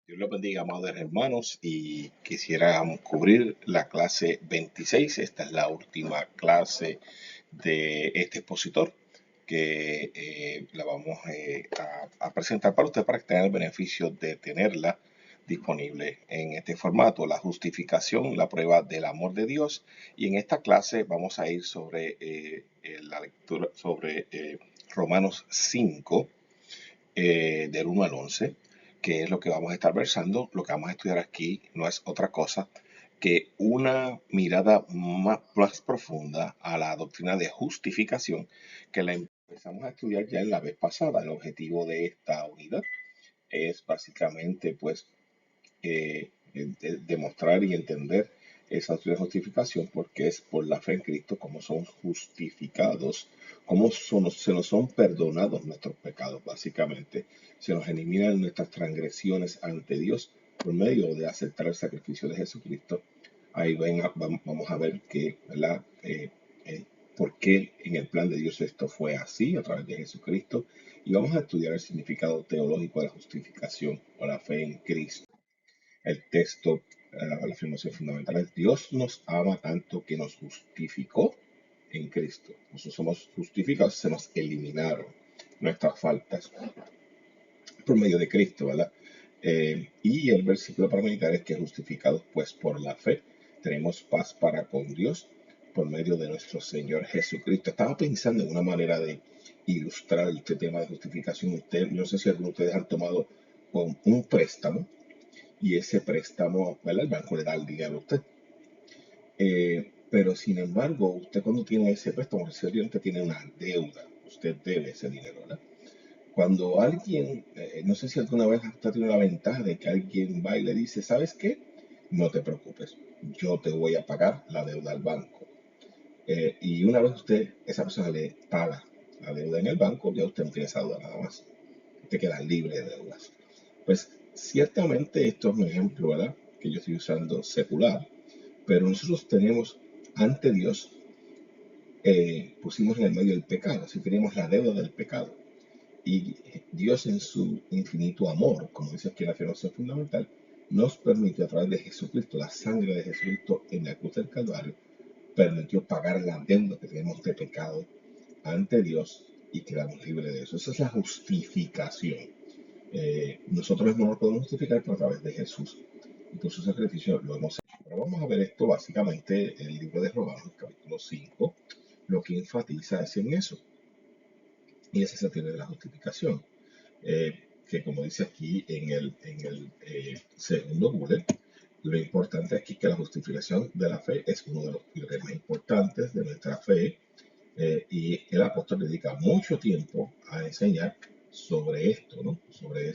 Dios los bendiga, amados hermanos, y quisiéramos cubrir la clase 26. Esta es la última clase de este expositor que la vamos a presentar para usted para que tenga el beneficio de tenerla disponible en este formato, la justificación, la prueba del amor de Dios. Y en esta clase vamos a ir sobre la lectura sobre Romanos 5 del 1 al 11, que es lo que vamos a estar versando. Lo que vamos a estudiar aquí no es otra cosa que una mirada más profunda a la doctrina de justificación que la empezamos a estudiar ya en la vez pasada. El objetivo de esta unidad es básicamente demostrar y entender esa justificación, porque es por la fe en Cristo como somos justificados, se nos son perdonados nuestros pecados, básicamente. Se nos eliminan nuestras transgresiones ante Dios por medio de aceptar el sacrificio de Jesucristo. Ahí vamos a ver que, ¿verdad? Por qué en el plan de Dios esto fue así a través de Jesucristo. Y vamos a estudiar el significado teológico de la justificación o la fe en Cristo. El texto, la afirmación fundamental es: Dios nos ama tanto que nos justificó en Cristo. Nosotros somos justificados, se nos eliminaron nuestras faltas por medio de Cristo, ¿verdad? Y el versículo para meditar es que justificados pues por la fe tenemos paz para con Dios por medio de nuestro Señor Jesucristo. Estaba pensando en una manera de ilustrar este tema de justificación. No sé si algunos de ustedes han tomado un préstamo y ese préstamo, ¿verdad? El banco le da el dinero a usted. Pero sin embargo, usted cuando tiene ese préstamo, usted tiene una deuda, usted debe ese dinero, ¿verdad? Cuando alguien, no sé si alguna vez usted tiene la ventaja de que alguien va y le dice: ¿sabes qué? No te preocupes, yo te voy a pagar la deuda al banco. Y una vez esa persona le paga la deuda en el banco, ya usted no tiene esa deuda nada más. Usted queda libre de deudas. Pues ciertamente esto es un ejemplo, ¿verdad? Que yo estoy usando secular, pero nosotros tenemos ante Dios, pusimos en el medio el pecado, así tenemos la deuda del pecado. Y Dios en su infinito amor, como dice aquí en la afirmación fundamental, nos permitió a través de Jesucristo, la sangre de Jesucristo en la cruz del Calvario, permitió pagar la deuda que tenemos de pecado ante Dios y quedamos libres de eso. Esa es la justificación. Nosotros no lo podemos justificar, pero a través de Jesús y por su sacrificio lo hemos hecho. Pero vamos a ver esto básicamente en el libro de Romanos, capítulo 5, lo que enfatiza es en eso. Y ese sentido de la justificación. Que como dice aquí en el segundo bullet, lo importante aquí es que la justificación de la fe es uno de los pilares más importantes de nuestra fe. Y el apóstol dedica mucho tiempo a enseñar sobre esto, ¿no? Sobre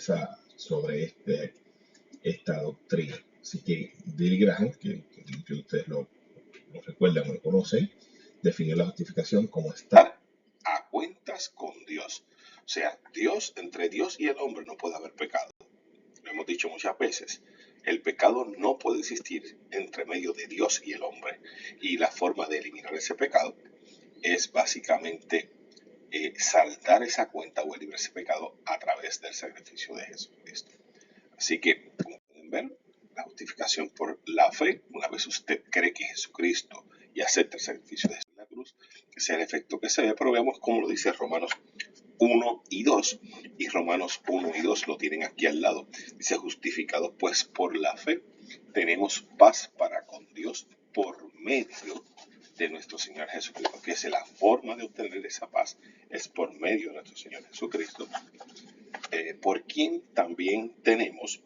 esta doctrina. Así que Billy Graham, que ustedes lo recuerdan o lo conocen, definió la justificación como estar a cuentas con Dios. O sea, entre Dios y el hombre no puede haber pecado. Lo hemos dicho muchas veces. El pecado no puede existir entre medio de Dios y el hombre. Y la forma de eliminar ese pecado es básicamente saldar esa cuenta o eliminar ese pecado a través del sacrificio de Jesucristo. Así que, como pueden ver, la justificación por la fe, una vez usted cree que Jesucristo y acepta el sacrificio de Jesús en la cruz, que sea el efecto que se ve, pero veamos cómo lo dice Romanos 1 y 2, y Romanos 1 y 2 lo tienen aquí al lado. Dice: justificados pues por la fe, tenemos paz para con Dios por medio de nuestro Señor Jesucristo. Que es la forma de obtener esa paz, es por medio de nuestro Señor Jesucristo, por quien también tenemos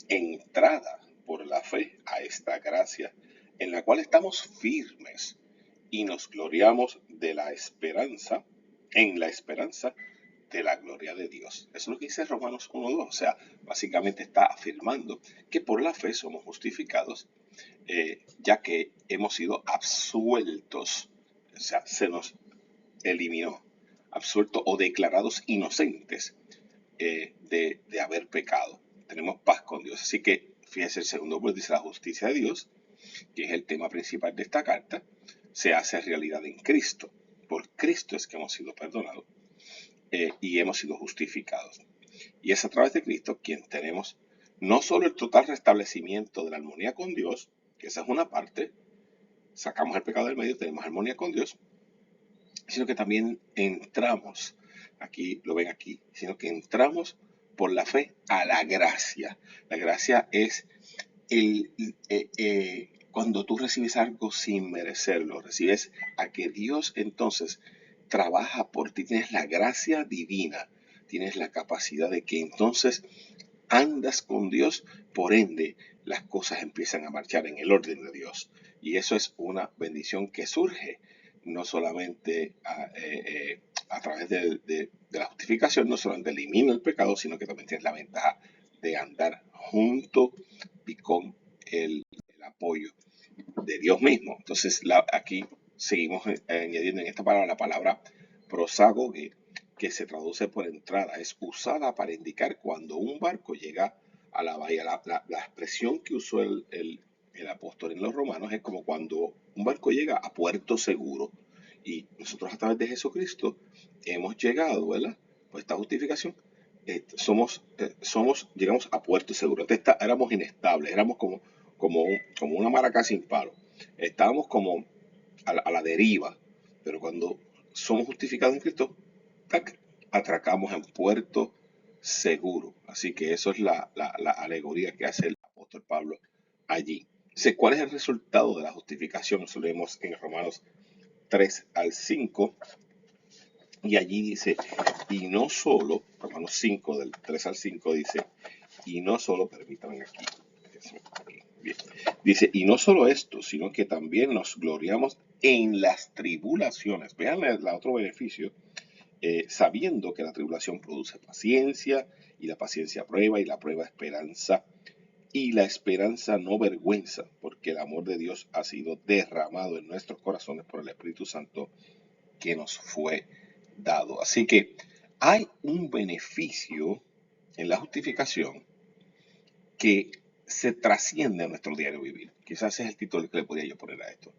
entrada por la fe a esta gracia, en la cual estamos firmes y nos gloriamos en la esperanza de la gloria de Dios. Eso es lo que dice Romanos 1:2. O sea, básicamente está afirmando que por la fe somos justificados, ya que hemos sido absueltos. O sea, se nos eliminó, absueltos o declarados inocentes de haber pecado. Tenemos paz con Dios. Así que, fíjese, el segundo punto dice: la justicia de Dios, que es el tema principal de esta carta, se hace realidad en Cristo. Por Cristo es que hemos sido perdonados y hemos sido justificados. Y es a través de Cristo quien tenemos no solo el total restablecimiento de la armonía con Dios, que esa es una parte, sacamos el pecado del medio, tenemos armonía con Dios, sino que también entramos, aquí lo ven aquí, sino que entramos por la fe a la gracia. La gracia es cuando tú recibes algo sin merecerlo, recibes a que Dios entonces trabaja por ti, tienes la gracia divina, tienes la capacidad de que entonces andas con Dios, por ende las cosas empiezan a marchar en el orden de Dios. Y eso es una bendición que surge no solamente a través de la justificación, no solamente elimina el pecado, sino que también tienes la ventaja de andar junto y con el apoyo de Dios mismo. Entonces, aquí seguimos añadiendo en esta palabra la palabra prosagoge, que se traduce por entrada. Es usada para indicar cuando un barco llega a la bahía. La expresión que usó el apóstol en los romanos es como cuando un barco llega a puerto seguro. Y nosotros a través de Jesucristo hemos llegado, ¿verdad? Pues esta justificación, llegamos a puerto seguro. Antes éramos inestables, éramos como una maraca sin palo. Estábamos como a la deriva, pero cuando somos justificados en Cristo, ¡tac!, atracamos en puerto seguro. Así que eso es la alegoría que hace el apóstol Pablo allí. Entonces, ¿cuál es el resultado de la justificación? Eso lo vemos en Romanos 3 al 5. Y allí dice, y no solo, Romanos 5, del 3 al 5 dice, y no solo, permítanme aquí, bien, dice, y no solo esto, sino que también nos gloriamos en las tribulaciones. Vean el otro beneficio, sabiendo que la tribulación produce paciencia, y la paciencia prueba, y la prueba esperanza, y la esperanza no vergüenza, porque el amor de Dios ha sido derramado en nuestros corazones por el Espíritu Santo que nos fue dado. Así que hay un beneficio en la justificación que se trasciende a nuestro diario vivir. Quizás ese es el título que le podría yo poner a esto.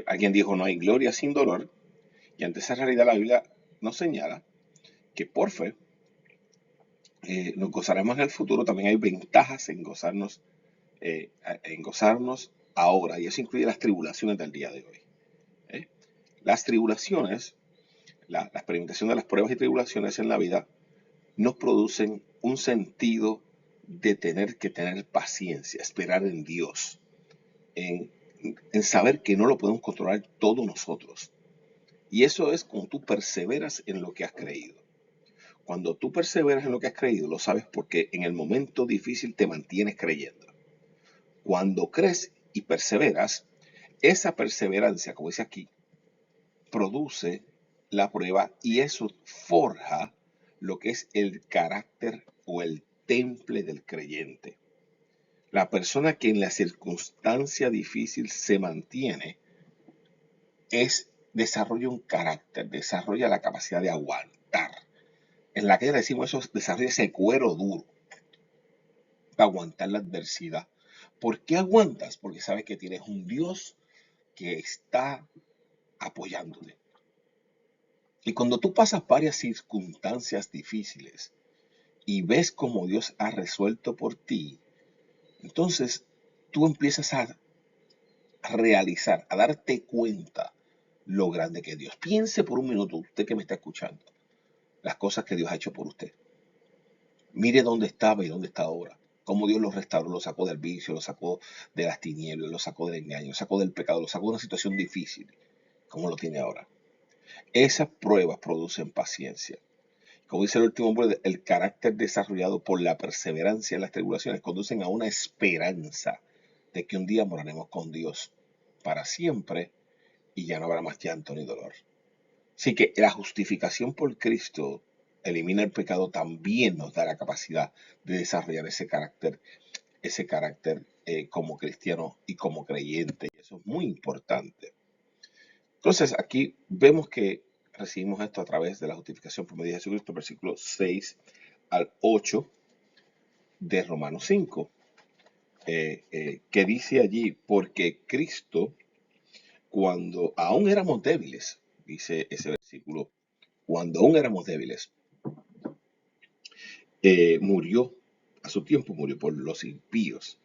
Alguien dijo, no hay gloria sin dolor, y ante esa realidad la Biblia nos señala que por fe nos gozaremos en el futuro. También hay ventajas en gozarnos ahora, y eso incluye las tribulaciones del día de hoy. Las tribulaciones, la experimentación de las pruebas y tribulaciones en la vida nos producen un sentido de tener que tener paciencia, esperar en Dios, en saber que no lo podemos controlar todos nosotros. Y eso es cuando tú perseveras en lo que has creído. Cuando tú perseveras en lo que has creído, lo sabes porque en el momento difícil te mantienes creyendo. Cuando crees y perseveras, esa perseverancia, como dice aquí, produce la prueba y eso forja lo que es el carácter o el temple del creyente. La persona que en la circunstancia difícil se mantiene desarrolla un carácter, desarrolla la capacidad de aguantar. En la que le decimos eso, desarrolla ese cuero duro para aguantar la adversidad. ¿Por qué aguantas? Porque sabes que tienes un Dios que está apoyándote. Y cuando tú pasas varias circunstancias difíciles y ves cómo Dios ha resuelto por ti, entonces tú empiezas a realizar, a darte cuenta lo grande que es Dios. Piense por un minuto, usted que me está escuchando, las cosas que Dios ha hecho por usted. Mire dónde estaba y dónde está ahora. Cómo Dios lo restauró, lo sacó del vicio, lo sacó de las tinieblas, lo sacó del engaño, lo sacó del pecado, lo sacó de una situación difícil, como lo tiene ahora. Esas pruebas producen paciencia. Como dice el último hombre, el carácter desarrollado por la perseverancia en las tribulaciones conducen a una esperanza de que un día moraremos con Dios para siempre y ya no habrá más llanto ni dolor. Así que la justificación por Cristo elimina el pecado, también nos da la capacidad de desarrollar ese carácter como cristiano y como creyente. Y eso es muy importante. Entonces aquí vemos que recibimos esto a través de la justificación por medio de Jesucristo, versículos 6 al 8 de Romanos 5, que dice allí, porque Cristo, cuando aún éramos débiles, dice ese versículo, cuando aún éramos débiles, murió a su tiempo murió por los impíos.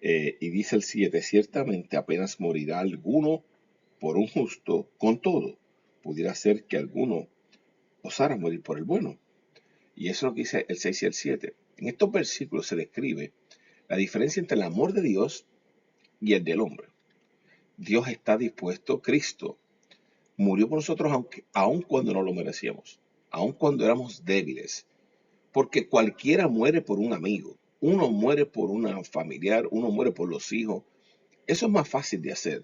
Y dice el 7, ciertamente apenas morirá alguno por un justo, con todo, pudiera ser que alguno osara morir por el bueno. Y eso es lo que dice el 6 y el 7. En estos versículos se describe la diferencia entre el amor de Dios y el del hombre. Dios está dispuesto, Cristo murió por nosotros aun cuando no lo merecíamos, aun cuando éramos débiles, porque cualquiera muere por un amigo, uno muere por una familiar, uno muere por los hijos. Eso es más fácil de hacer,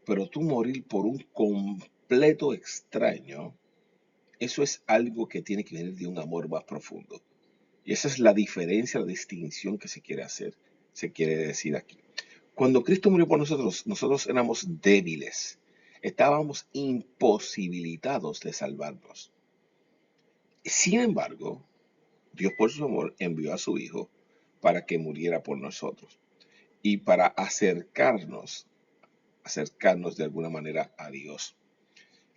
pero tú morir por un completo extraño, eso es algo que tiene que venir de un amor más profundo. Y esa es la diferencia, la distinción que se quiere hacer, se quiere decir aquí. Cuando Cristo murió por nosotros, nosotros éramos débiles, estábamos imposibilitados de salvarnos. Sin embargo, Dios por su amor envió a su Hijo para que muriera por nosotros y para acercarnos de alguna manera a Dios.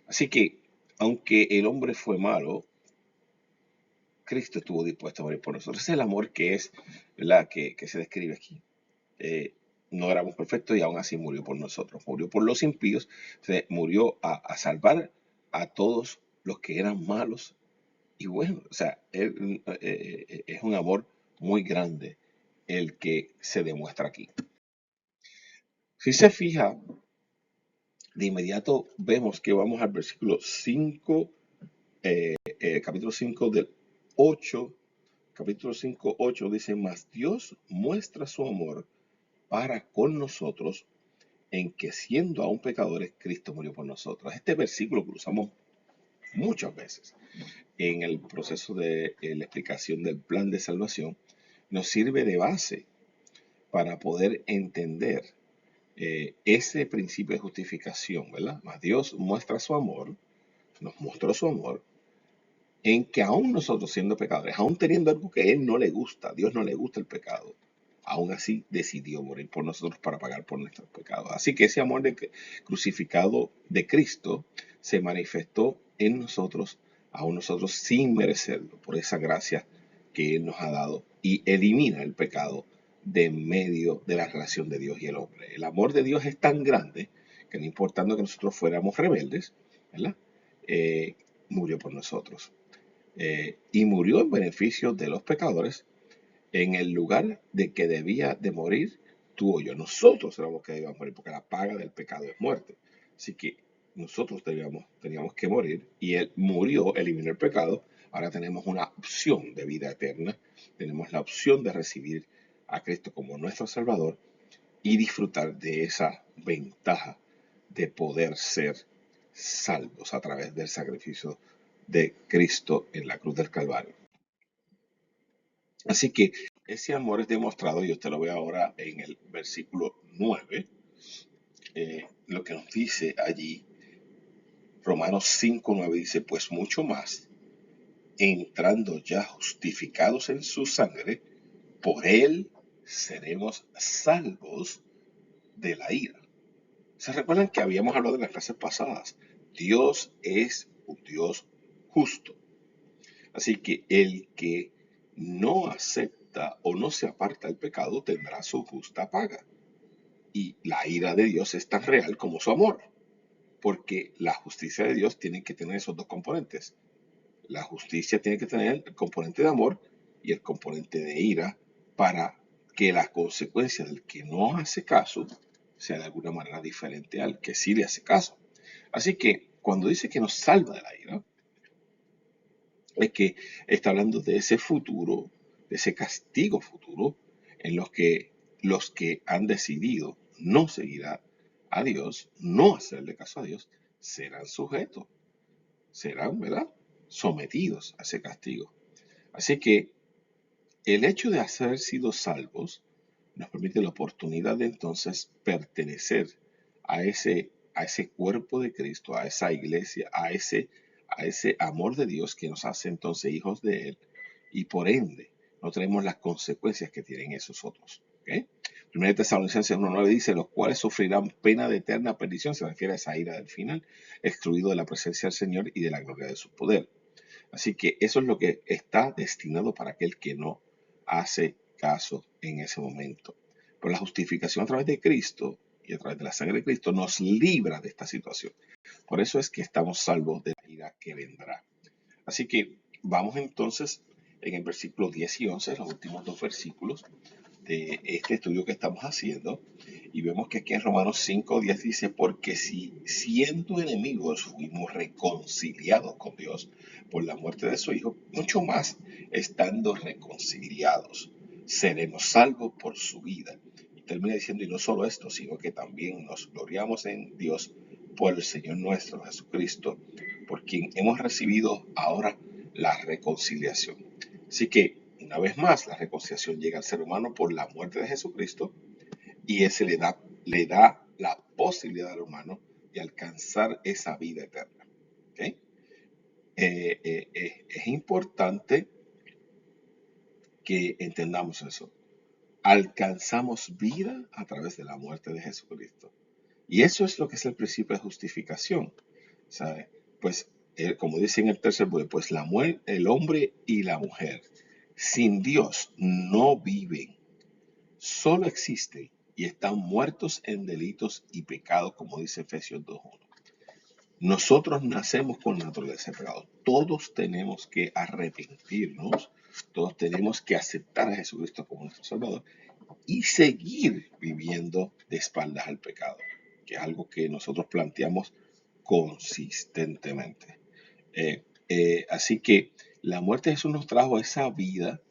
Así que, aunque el hombre fue malo, Cristo estuvo dispuesto a morir por nosotros. Ese es el amor que es, ¿verdad?, que se describe aquí. No éramos perfectos y aún así murió por nosotros. Murió por los impíos, murió a salvar a todos los que eran malos. Y bueno, o sea, es un amor muy grande el que se demuestra aquí. Si se fija, de inmediato vemos que vamos al versículo 5, capítulo 5 del 8, capítulo 5, 8 dice, mas Dios muestra su amor para con nosotros en que siendo aún pecadores, Cristo murió por nosotros. Este versículo que usamos muchas veces en el proceso de la explicación del plan de salvación, nos sirve de base para poder entender ese principio de justificación, ¿verdad? Mas Dios muestra su amor, nos mostró su amor, en que aún nosotros siendo pecadores, aún teniendo algo que a Él no le gusta, a Dios no le gusta el pecado, aún así decidió morir por nosotros para pagar por nuestros pecados. Así que ese amor crucificado de Cristo se manifestó en nosotros, aún nosotros sin merecerlo, por esa gracia que Él nos ha dado y elimina el pecado de en medio de la relación de Dios y el hombre. El amor de Dios es tan grande que no importando que nosotros fuéramos rebeldes, ¿verdad? Murió por nosotros. Y murió en beneficio de los pecadores en el lugar de que debía de morir tú o yo. Nosotros éramos que debíamos morir porque la paga del pecado es muerte. Así que nosotros teníamos que morir y Él murió, eliminó el pecado. Ahora tenemos una opción de vida eterna. Tenemos la opción de recibir a Cristo como nuestro Salvador y disfrutar de esa ventaja de poder ser salvos a través del sacrificio de Cristo en la cruz del Calvario. Así que ese amor es demostrado, y usted lo ve ahora en el versículo 9, lo que nos dice allí, Romanos 5:9 dice, pues mucho más, entrando ya justificados en su sangre, por él seremos salvos de la ira. ¿Se recuerdan que habíamos hablado en las clases pasadas? Dios es un Dios justo. Así que el que no acepta o no se aparta del pecado tendrá su justa paga. Y la ira de Dios es tan real como su amor, porque la justicia de Dios tiene que tener esos dos componentes. La justicia tiene que tener el componente de amor y el componente de ira para que la consecuencia del que no hace caso sea de alguna manera diferente al que sí le hace caso. Así que cuando dice que nos salva de la ira, es que está hablando de ese futuro, de ese castigo futuro, en los que han decidido no seguir a Dios, no hacerle caso a Dios, serán sujetos, serán, ¿verdad?, sometidos a ese castigo. Así que el hecho de haber sido salvos nos permite la oportunidad de entonces pertenecer a ese cuerpo de Cristo, a esa iglesia, a ese amor de Dios que nos hace entonces hijos de Él y por ende no tenemos las consecuencias que tienen esos otros. ¿Okay? 1 Tesalonicenses 1:9 dice, los cuales sufrirán pena de eterna perdición, se refiere a esa ira del final, excluido de la presencia del Señor y de la gloria de su poder. Así que eso es lo que está destinado para aquel que no hace caso en ese momento. Pero la justificación a través de Cristo y a través de la sangre de Cristo nos libra de esta situación. Por eso es que estamos salvos de la ira que vendrá. Así que vamos entonces en el versículo 10 y 11, los últimos dos versículos de este estudio que estamos haciendo, y vemos que aquí en Romanos 5:10 dice, porque si siendo enemigos fuimos reconciliados con Dios por la muerte de su Hijo, mucho más estando reconciliados seremos salvos por su vida. Y termina diciendo, y no solo esto, sino que también nos gloriamos en Dios por el Señor nuestro Jesucristo, por quien hemos recibido ahora la reconciliación. Así que, una vez más, la reconciliación llega al ser humano por la muerte de Jesucristo, y ese le da la posibilidad al humano de alcanzar esa vida eterna. ¿Okay? Es importante que entendamos eso. Alcanzamos vida a través de la muerte de Jesucristo. Y eso es lo que es el principio de justificación. ¿Sabe? Pues, como dice en el tercer punto, pues el hombre y la mujer sin Dios no viven, solo existen y están muertos en delitos y pecados, como dice Efesios 2:1. Nosotros nacemos con naturaleza de pecado. Todos tenemos que arrepentirnos, todos tenemos que aceptar a Jesucristo como nuestro Salvador y seguir viviendo de espaldas al pecado, que es algo que nosotros planteamos consistentemente. Así que la muerte de Jesús nos trajo esa vida,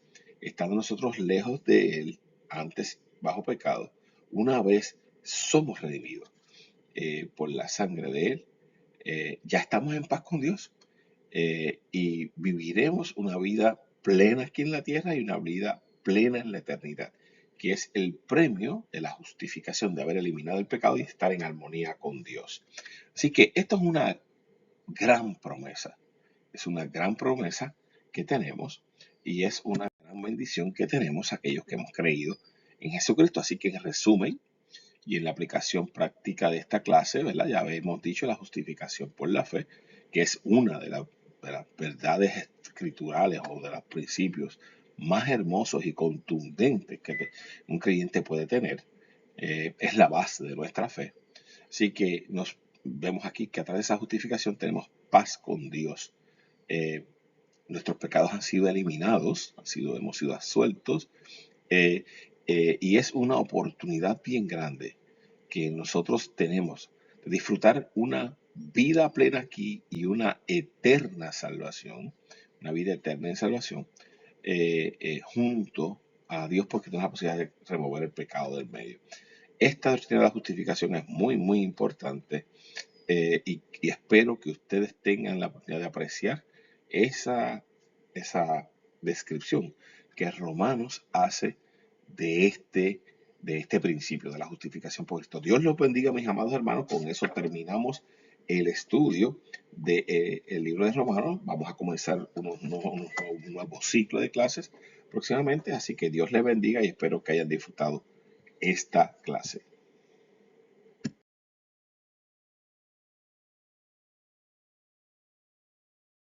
estando nosotros lejos de Él, antes bajo pecado. Una vez somos redimidos por la sangre de Él, ya estamos en paz con Dios, y viviremos una vida plena aquí en la tierra y una vida plena en la eternidad, que es el premio de la justificación, de haber eliminado el pecado y estar en armonía con Dios. Así que esto es una gran promesa. Es una gran promesa que tenemos y es una gran bendición que tenemos aquellos que hemos creído en Jesucristo. Así que en resumen y en la aplicación práctica de esta clase, ¿verdad? Ya hemos dicho la justificación por la fe, que es una de las verdades escriturales o de los principios más hermosos y contundentes que un creyente puede tener. Es la base de nuestra fe. Así que nos vemos aquí que a través de esa justificación tenemos paz con Dios. Eh, Nuestros pecados han sido eliminados, hemos sido absueltos, eh, y es una oportunidad bien grande que nosotros tenemos de disfrutar una vida plena aquí y una eterna salvación, una vida eterna en salvación, junto a Dios, porque tenemos la posibilidad de remover el pecado del medio. Esta doctrina de la justificación es muy, muy importante, y espero que ustedes tengan la oportunidad de apreciar esa descripción que Romanos hace de este principio de la justificación por Cristo. Dios los bendiga, mis amados hermanos. Con eso terminamos el estudio del libro de Romanos. Vamos a comenzar un nuevo ciclo de clases próximamente, así que Dios les bendiga y espero que hayan disfrutado esta clase.